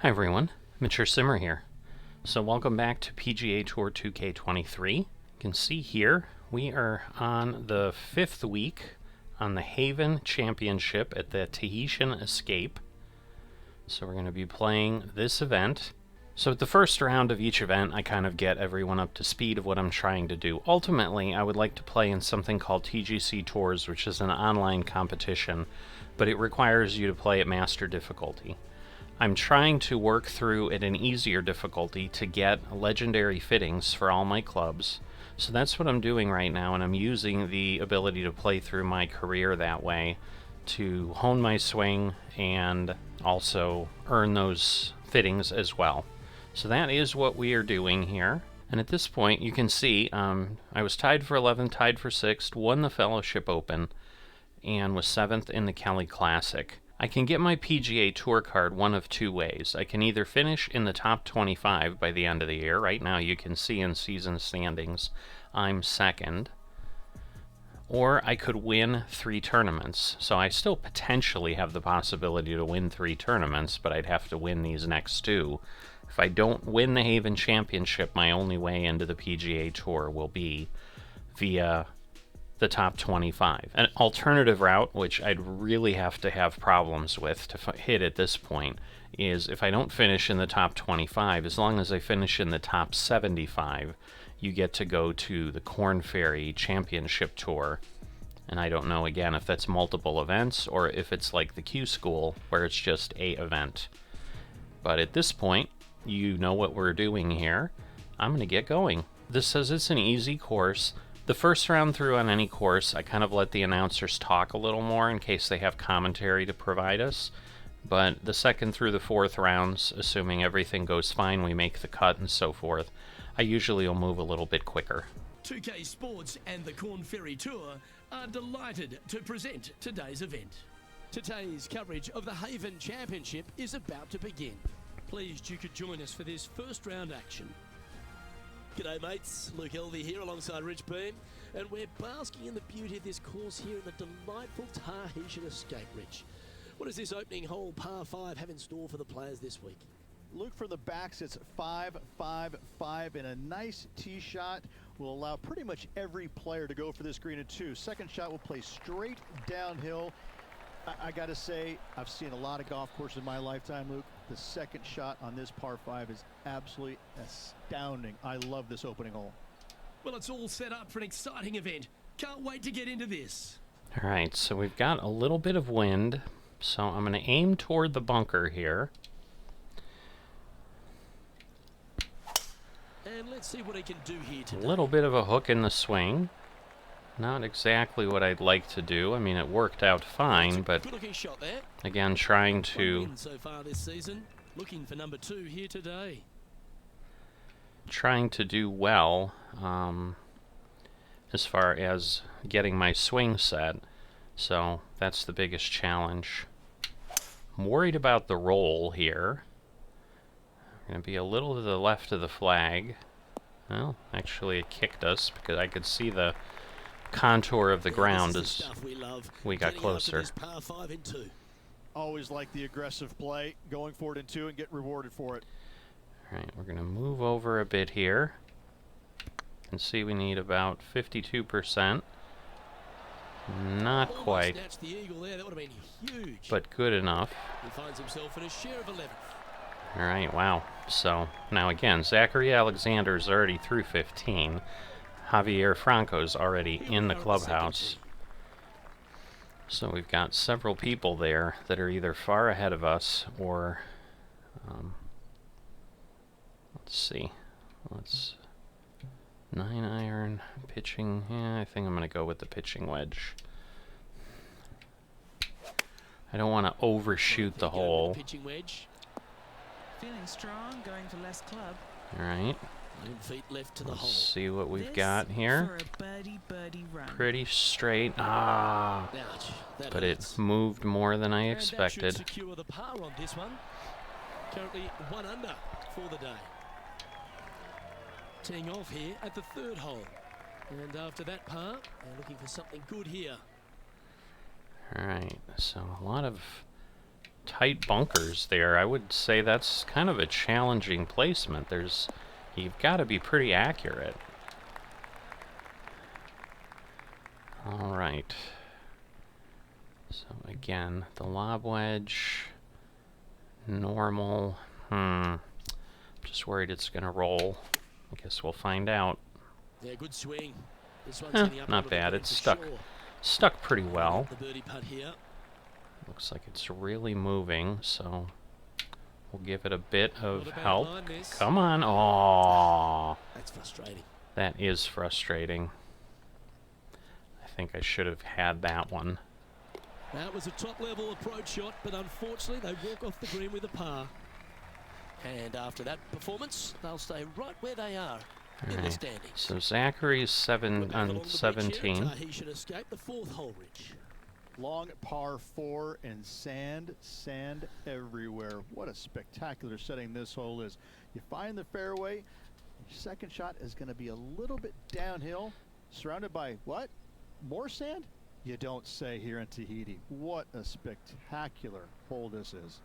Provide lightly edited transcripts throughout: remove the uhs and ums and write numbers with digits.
Hi everyone, Mature Simmer here. So welcome back to PGA Tour 2K23. You can see here we are on the 5th week on the Haven Championship at the Tahitian Escape. So we're going to be playing this event. So at the first round of each event, I kind of get everyone up to speed of what I'm trying to do. Ultimately, I would like to play in something called TGC Tours, which is an online competition, but it requires you to play at master difficulty. I'm trying to work through at an easier difficulty to get legendary fittings for all my clubs. So that's what I'm doing right now, and I'm using the ability to play through my career that way to hone my swing and also earn those fittings as well. So that is what we are doing here. And at this point, you can see I was tied for 11th, tied for 6th, won the Fellowship Open, and was 7th in the Kelly Classic. I can get my PGA Tour card one of two ways. I can either finish in the top 25 by the end of the year. Right now you can see in season standings I'm 2nd. Or I could win 3 tournaments. So I still potentially have the possibility to win 3 tournaments, but I'd have to win these next 2. If I don't win the Haven Championship, my only way into the PGA Tour will be via the top 25. An alternative route, which I'd really have to have problems with to hit at this point, is if I don't finish in the top 25, as long as I finish in the top 75, you get to go to the Corn Ferry Championship Tour. And I don't know, again, if that's multiple events or if it's like the Q School, where it's just a event. But at this point, you know what we're doing here. I'm going to get going. This says it's an easy course. The first round through on any course, I kind of let the announcers talk a little more in case they have commentary to provide us. But the second through the 4th rounds, assuming everything goes fine, we make the cut and so forth, I usually will move a little bit quicker. 2K Sports and the Corn Ferry Tour are delighted to present today's event. Today's coverage of the Haven Championship is about to begin. Pleased you could join us for this first round action. G'day mates, Luke Elvey here alongside Rich Beam, and we're basking in the beauty of this course here in the delightful Tahitian Escape, Rich. What does this opening hole par 5 have in store for the players this week? Luke, from the backs, it's 5-5-5, and a nice tee shot will allow pretty much every player to go for this green at 2. Second shot will play straight downhill. I gotta say, I've seen a lot of golf courses in my lifetime, Luke. The second shot on this par 5 is absolutely astounding. I love this opening hole. Well, it's all set up for an exciting event. Can't wait to get into this. All right, so we've got a little bit of wind, so I'm going to aim toward the bunker here. And let's see what he can do here today. A little bit of a hook in the swing. Not exactly what I'd like to do. I mean, it worked out fine, but shot there. Again, trying to so far this season, looking for number 2 here today. Trying to do well as far as getting my swing set. So that's the biggest challenge. I'm worried about the roll here. I'm going to be a little to the left of the flag. Well, actually it kicked us because I could see the contour of the ground as we got closer. Always like the aggressive play, going for it in 2 and get rewarded for it. Alright, we're going to move over a bit here. You can see we need about 52%. Not quite, but good enough. He finds himself in a share of 11th. Alright, wow. So, now again, Zachary Alexander's already through 15. Javier Franco's already in the clubhouse. So we've got several people there that are either far ahead of us or... let's see. 9-iron, pitching. Yeah, I think I'm going to go with the pitching wedge. I don't want to overshoot the hole. Pitching wedge. Feeling strong, going for less club. Alright. 9 feet left to the Let's hole. see what we've got here. For a birdie run. Pretty straight. Ah! Ouch, But it moved more than I expected. And that should secure the par on this one. Currently 1 under for the day. Teeing off here at the 3rd hole. And after that par, they're looking for something good here. Alright, so a lot of tight bunkers there. I would say that's kind of a challenging placement. You've got to be pretty accurate. All right. So again, the lob wedge, normal. Just worried it's gonna roll. I guess we'll find out. Yeah, good swing. This one's getting up Not onto the bad. green It's for stuck. sure. Stuck pretty well. The birdie putt here. Looks like it's really moving, so we'll give it a bit of Not a bad help. line, this. Come on. Oh, That's frustrating. that is frustrating. I think I should have had that one. That was a top-level approach shot, but unfortunately they walk off the green with a par. And after that performance, they'll stay right where they are in the Alright. standings. So Zachary's 7 Along on the beach here, 17. Tahiti should escape the fourth hole, Rich. Long par 4 and sand everywhere. What a spectacular setting this hole is. You find the fairway, your second shot is going to be a little bit downhill, surrounded by what? More sand? You don't say here in Tahiti. What a spectacular hole this is.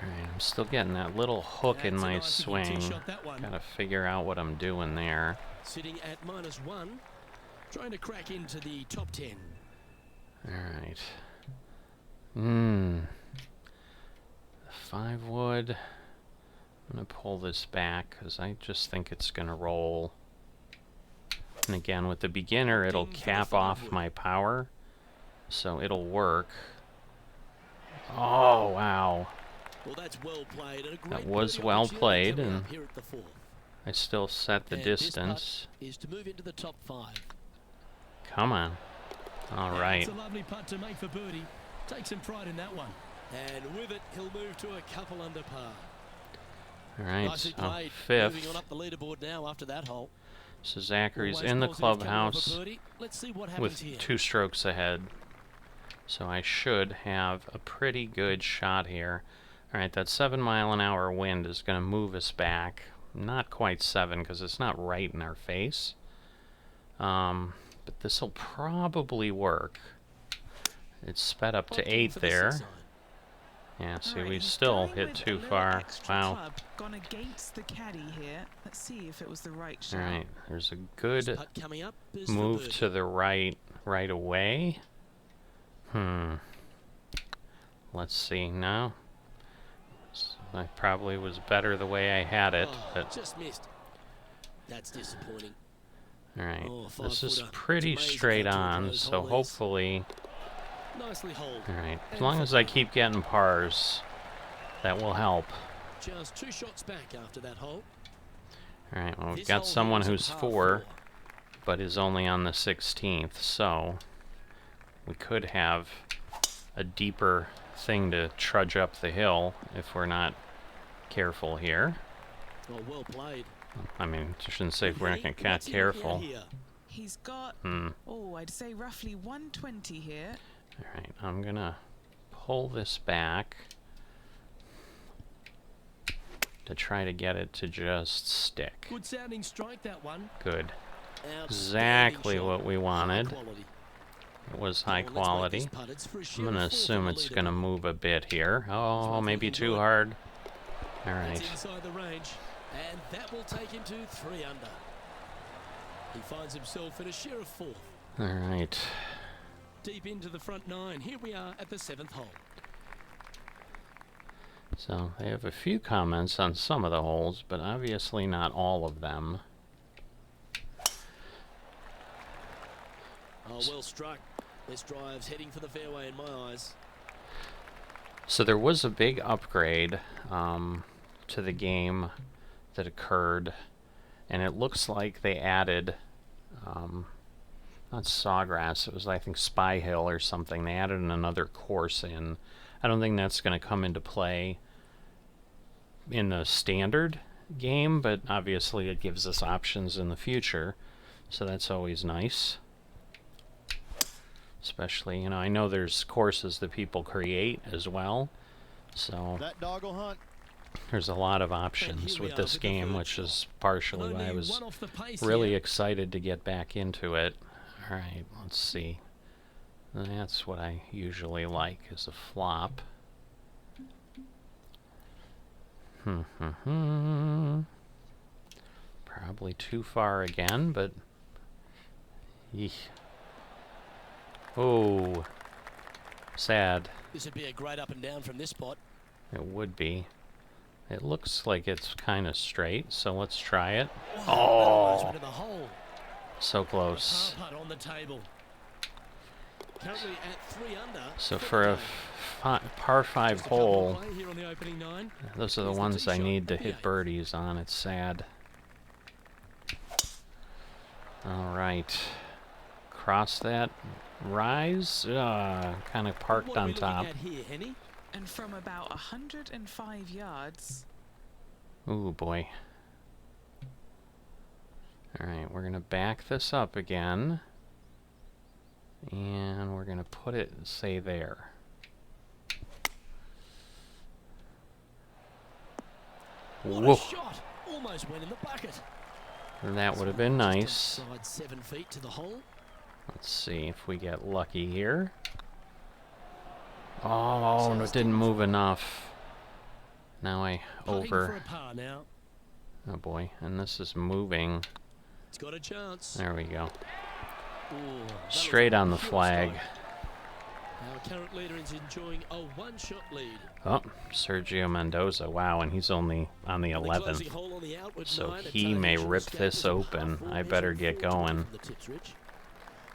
Alright, I'm still getting that little hook in That's a my nice looking tee swing. shot, that one. Gotta figure out what I'm doing there. Sitting at -1, trying to crack into the top 10. Alright. The 5 wood. I'm gonna pull this back because I just think it's gonna roll. And again, with the beginner, it'll Ding for the cap 5 off wood. my power, so it'll work. Oh, wow. Well, that's well played. And a great That was birdie well opportunity played, coming and up here at the fourth. I still set the And distance. This putt is to move into the top 5. Come on. All right. It's a lovely putt to make for birdie. Take some pride in that one. And with it, he'll move to a couple under par. All right, Nicely so played. Moving on 5th. up the leaderboard now after that hole. So Zachary's Always in the positive coming off a clubhouse birdie. Let's see what happens with here. 2 strokes ahead. So I should have a pretty good shot here. All right, that 7-mile-an-hour wind is going to move us back. Not quite 7 because it's not right in our face. But this will probably work. It's sped up to Opting 8 for the there. 6 iron. Yeah, see, Alright, we he's still going hit with a too little far. extra Wow. club. Gone against the caddy here. Let's see if it was the right shot. All right, there's a This good putt coming up is for move birdie. to the right away. Let's see now. I probably was better the way I had it, Oh, but just missed. That's disappointing. all right. Oh, This is 5-footer. pretty It's amazing straight how on, close so hole is. hopefully, Nicely holed. all right. As And long for as I par. keep getting pars, that will help. Just 2 shots back after that hole. All right. Well, we've This got hole someone here is who's a par 4, but is only on the 16th, so we could have a deeper thing to trudge up the hill if we're not careful here. Oh, well played. I mean, I shouldn't say if we're not Hey, going to get what's he looking at careful. here? He's got, I'd say roughly 120 here. Alright, I'm going to pull this back to try to get it to just stick. Good sounding strike, that one. Good. Outstanding Exactly shot. what we High wanted. quality. It was Well, high let's make quality. this putt. It's for a I'm sheer going to 4th assume on the it's going to leaderboard. move a bit here. Oh, Well, maybe thinking too good. hard. It's Alright. inside the range, and that will take him to 3 under. He finds himself in a share of 4th. Alright. Deep into the front 9. Here we are at the 7th hole. So, they have a few comments on some of the holes, but obviously not all of them. Oh, well struck. This drive's heading for the fairway in my eyes. So there was a big upgrade to the game that occurred, and it looks like they added, not Sawgrass, it was I think Spy Hill or something. They added another course in. I don't think that's going to come into play in the standard game, but obviously it gives us options in the future, so that's always nice. Especially, you know, I know there's courses that people create as well, so That doggle hunt. there's a lot of And options here we with are this with the game, third which shot. is partially why I Only was one off the pace really here. excited to get back into it. Alright, let's see. That's what I usually like, is a flop. Probably too far again, but... Eesh. Oh, sad. This would be a great up and down from this spot. It would be. It looks like it's kind of straight, so let's try it. Almost Oh, went to the hole. so close. Par putt on the table. Currently at 3 under. So for a par 5 hole, Here on the opening 9. those are the ones I need to hit birdies on. It's sad. All right. Cross that. Rise. Kind of parked on top. Here, Henny? And from about 105 yards. Ooh, boy. Alright, we're going to back this up again. And we're going to put it, say, there. What Whoa. a shot! Almost went in the bucket. And that would have been nice. Side 7 feet to the hole. Let's see if we get lucky here. Oh, no, it didn't move enough. Now I Putting for over... a par now. Oh boy, and this is moving. It's got a chance. There we go. Ooh, that Straight was on the a short flag. strike. Our current leader is enjoying a one-shot lead. Oh, Sergio Mendoza. Wow, and he's only on the The 11th. closing hole on the outward So nine at he may Tahiti rip escape this is a open. par I four, better measuring get 4 going. from the tips, Rich.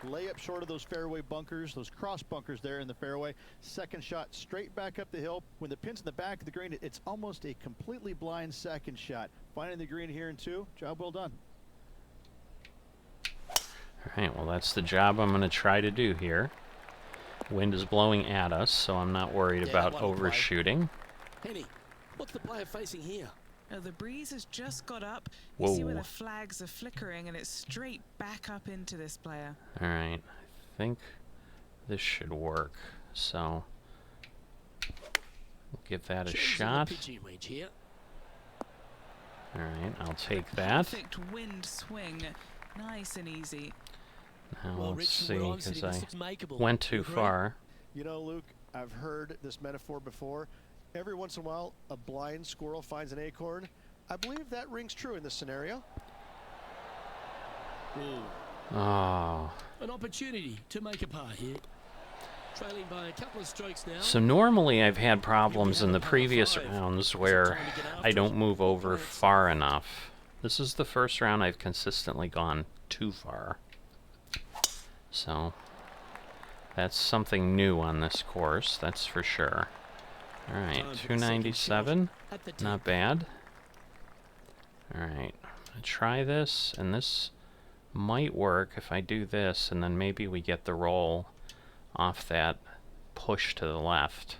Layup short of those fairway bunkers, those cross bunkers there in the fairway. Second shot straight back up the hill. When the pin's in the back of the green, it's almost a completely blind second shot. Finding the green here in 2, job well done. Alright, well that's the job I'm going to try to do here. Wind is blowing at us, so I'm not worried Yeah, about that one will play. overshooting. Henny, what's the player facing here? Now the breeze has just got up. You see where Whoa. the flags are flickering, and it's straight back up into this player. Alright, I think this should work. So, we'll give that a Choosing shot. the pitching wedge here. Alright, I'll take that. Perfect wind swing, nice and easy. Now Well, let's Rich, see, from where I'm because sitting, this I looks makeable. went too You agree? far. You know, Luke, I've heard this metaphor before. Every once in a while, a blind squirrel finds an acorn. I believe that rings true in this scenario. Ooh, Oh. an opportunity to make a par here. Trailing by a couple of strokes now. So normally I've had problems in the previous rounds where I don't move over far enough. This is the first round I've consistently gone too far. So that's something new on this course, that's for sure. Alright, Time for the second shot 297, at the tee. not bad. Alright, try this, and this might work if I do this, and then maybe we get the roll off that push to the left.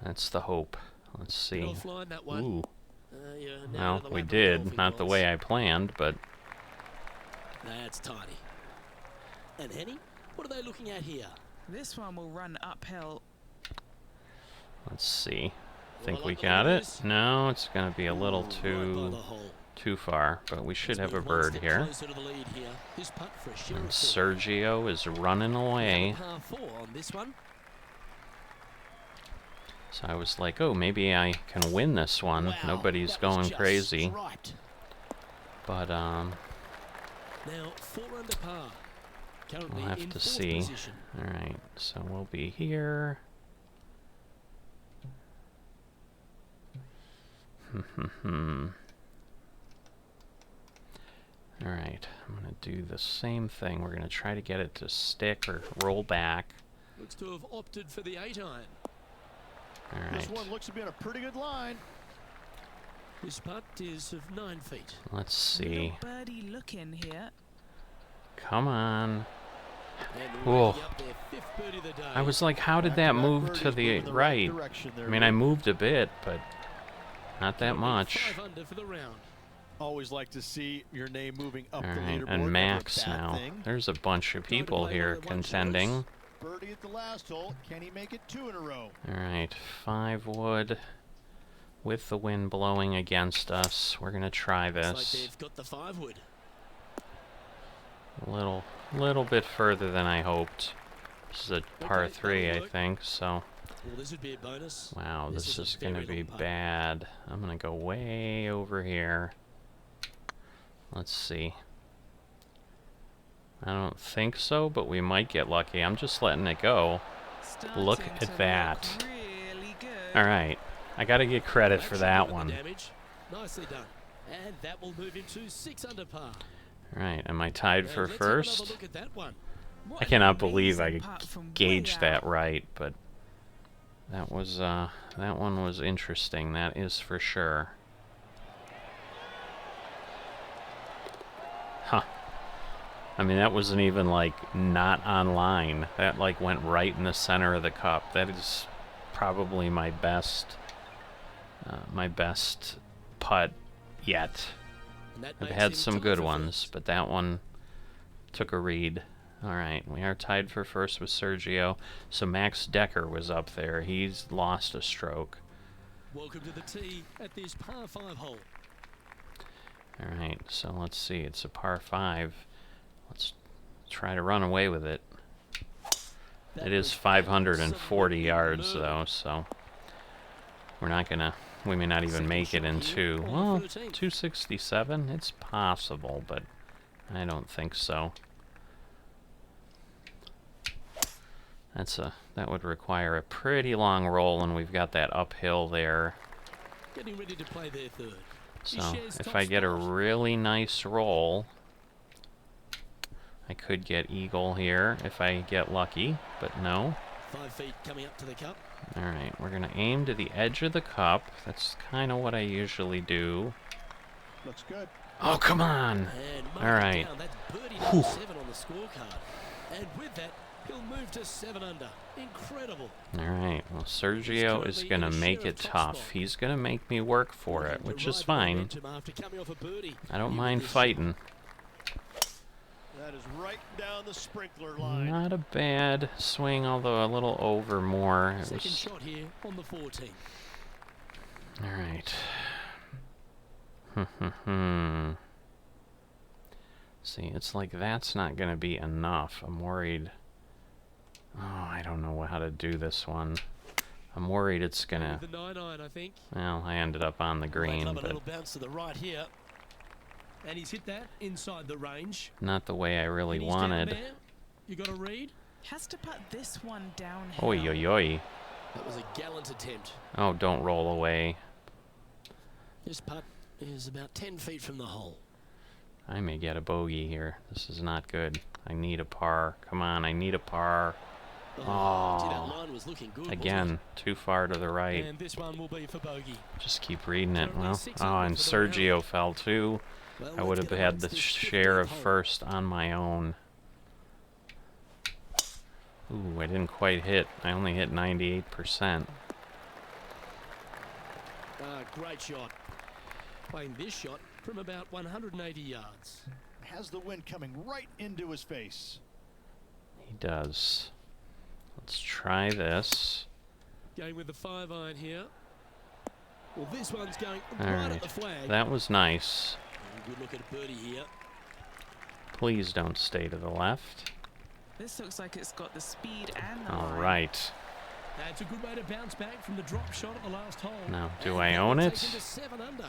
That's the hope. Let's see. Offline that one. Ooh, You're now well, to the we lap of did. golf Not the balls. way I planned, but That's tidy. And Henny, what are they looking at here? This one will run uphill. let's see. Think Well, we like the got it? leaders. No, it's going to be a little Right by the too hole. far, but we should Let's have a move one bird step here. closer to the lead here. This putt for a share And of four. Sergio is running away. Par 4 on this one. So I was like, oh, maybe I can win this one. Wow, Nobody's that was going just crazy. striped. But, Now 4 under par. Currently we'll have in to fourth see. position. Alright, so we'll be here. Alright, I'm going to do the same thing. We're going to try to get it to stick or roll back. Looks to have opted for the 8-iron. This Alright, one looks to be on a pretty good line. This putt is of 9 feet. let's see. Little birdie looking here. Come on. And Whoa. racking up their 5th birdie of the day. I was like, how did that Back-to-back move birdies to the moving right? direction there, I mean, I Luke. moved a bit, but not that Currently much. 5 under for the round. Always like to see your name moving up the Alright, leaderboard. and Never a Max bad now. thing. There's a bunch of Trying to people play here one of the ones contending. yours. Birdie at the last hole. Can he make it 2 in a row? Alright, 5 wood. With the wind blowing against us, we're gonna try Looks like this. they've got the 5 wood. Little bit further than I hoped. This is a par 3, I think, so... Well, this would be a bonus. Wow, this is a going to very be long putt. bad. I'm going to go way over here. Let's see. I don't think so, but we might get lucky. I'm just letting it go. Look Starting at to that. look really good. Alright, I got to get credit for Actually that limit the one. damage. Nicely done. And that will move him to 6 under par. Alright, am I tied And for let's have another first? look at that one. What I an cannot believe I amazing could putt from way gauge that out. right, but that one was interesting, that is for sure. Huh. I mean, that wasn't even like not on line. That like went right in the center of the cup. That is probably my best putt yet. And that I've makes had him some tied good for ones, first. but that one took a read. Alright, we are tied for first with Sergio. So Max Decker was up there. He's lost a stroke. Welcome to the tee at this par 5 hole. Alright, so let's see. It's a par 5. Let's try to run away with it. That It is was 540 absolutely yards, murder. though, so we're not gonna... We may not even Second make it shot in here 2. on Well, 13th. 267? It's possible, but I don't think so. That would require a pretty long roll, and we've got that uphill there. Getting ready to play their third. He So shares if top I get a spot. really nice roll, I could get eagle here if I get lucky, but no. 5 feet coming up to the cup. Alright, we're going to aim to the edge of the cup. That's kind of what I usually do. Looks good. Oh, come on! And mark All it right. down. That's birdie number 7 on the scorecard. And with that, he'll move to 7 under. Incredible. Alright, well, Sergio is going to make it tough. He's going to make me work for it, which is fine. After coming off a birdie. I don't Here mind with this fighting. That is right down the sprinkler line. Not a bad swing, although a little over more. It Second was... shot here on the 14. Alright. See, it's like that's not going to be enough. I'm worried. Oh, I don't know how to do this one. I'm worried it's going to... The 9-iron, I think. Well, I ended up on the green, A but little bounce to the right here. And he's hit that inside the range. not the way I really And he's down wanted. there. You got a read? Has to put this one downhill. Oi, oi, oi. That was a gallant attempt. Oh, don't roll away. This putt is about 10 feet from the hole. I may get a bogey here. This is not good. I need a par. Come on, I need a par. Gee, that Oh. line was looking good, wasn't Again, too far to the it? right. And this one will be for bogey. Just keep reading it. Currently Well, 6 oh, under and for the round. Sergio fell too. Well, I would let's have get had amongst the this share 15th of hole. first on my own. Ooh, I didn't quite hit. I only hit 98%. Great shot. Playing this shot from about 180 yards. Has the wind coming right into his face. He does. Let's try this. Going with the 5-iron here. Well, this one's going All right at right. the flag. That was nice. Good look at a birdie here. Please don't stay to the left. This looks like it's got the speed and the All line. right. That's a good way to bounce back from the drop shot at the last hole. Now, do And I that own will it? take him to 7 under.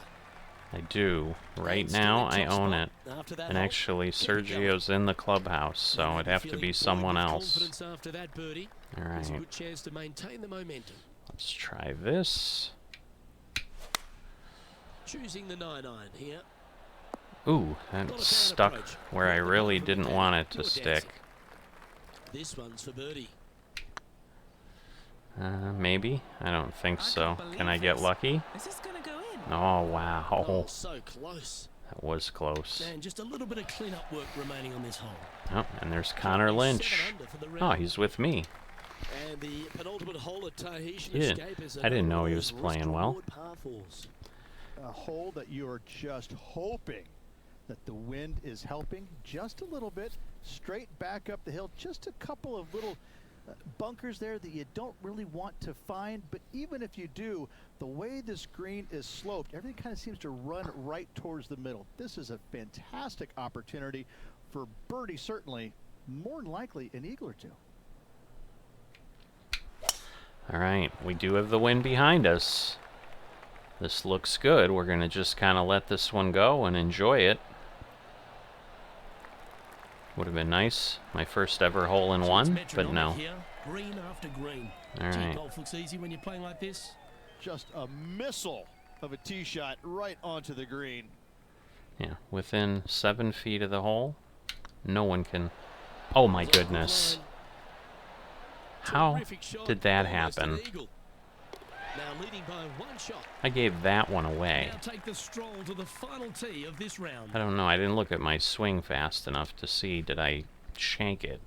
I do. Right And still now, in I top own spot it. after that And hole. actually, Get it going. Sergio's in the clubhouse, so And it'd have to feeling be buoyed someone with else. confidence after that birdie. All There's a right. good chance to maintain the momentum. Let's try this. Choosing the 9-iron here. Ooh, that Not a bad stuck approach. where I Right the really ball from the didn't caddy. want it to You're stick. dancing. This one's for birdie. Maybe? I don't think I so. can't Can I believe get this. lucky? Is this going to go in? Oh, wow. Oh, so close. That was close. And just a little bit of clean-up work remaining on this hole. Oh, and there's Connor Currently Lynch. 7 under for the Oh, round. he's with me. And the penultimate hole at Tahiti He didn't- Escape is I didn't know he another was of those playing well. risk-reward par fours. A hole that you are just hoping that the wind is helping just a little bit. Straight back up the hill. Just a couple of little bunkers there that you don't really want to find. But even if you do, the way this green is sloped, everything kind of seems to run right towards the middle. This is a fantastic opportunity for birdie, certainly. More than likely, an eagle or two. All right, we do have the wind behind us. This looks good. We're going to just kind of let this one go and enjoy it. Would have been nice. My first ever hole-in-one, but no. Green after green. All right. Golf looks easy when you're playing like this. Just a missile of a tee shot right onto the green. Yeah, within 7 feet of the hole. No one can... Oh my goodness. How did that happen? Now leading by 1 shot. I gave that one away. Now take the stroll to the final tee of this round. I don't know. I didn't look at my swing fast enough to see. Did I shank it?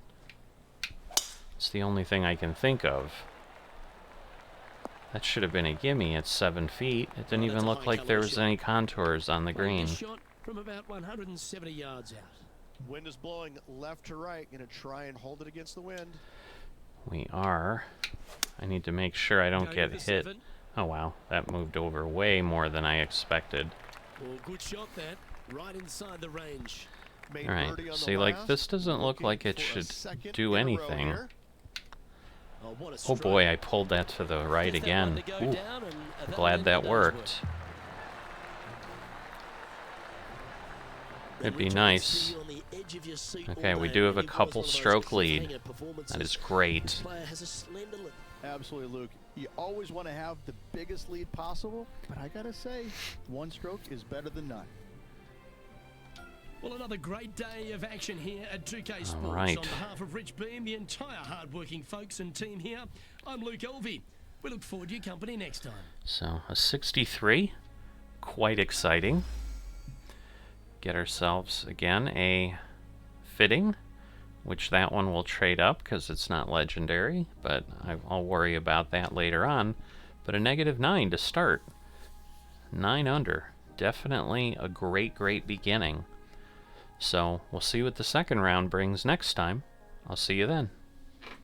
It's the only thing I can think of. That should have been a gimme at 7 feet. It didn't even look like there was any contours on the green. Shot from about 170 yards out. Wind is blowing left to right. Gonna try and hold it against the wind. We are. I need to make sure I don't get hit. Oh wow, that moved over way more than I expected. Well, good shot that. Right inside the range. Alright, see, like, this doesn't look like it should do anything. Oh boy, I pulled that to the right again. Ooh, glad that worked. It'd be nice. Okay, we do have a couple stroke lead. That is great. Absolutely, Luke. You always want to have the biggest lead possible, but I gotta say, 1 stroke is better than none. Well, another great day of action here at 2K Sports. Right. On behalf of Rich Beam, the entire hard-working folks and team here, I'm Luke Elvey. We look forward to your company next time. So, a 63. Quite exciting. Get ourselves, again, a fitting, which that one will trade up because it's not legendary, but I'll worry about that later on. But a -9 to start. 9 under. Definitely a great, great beginning. So, we'll see what the second round brings next time. I'll see you then.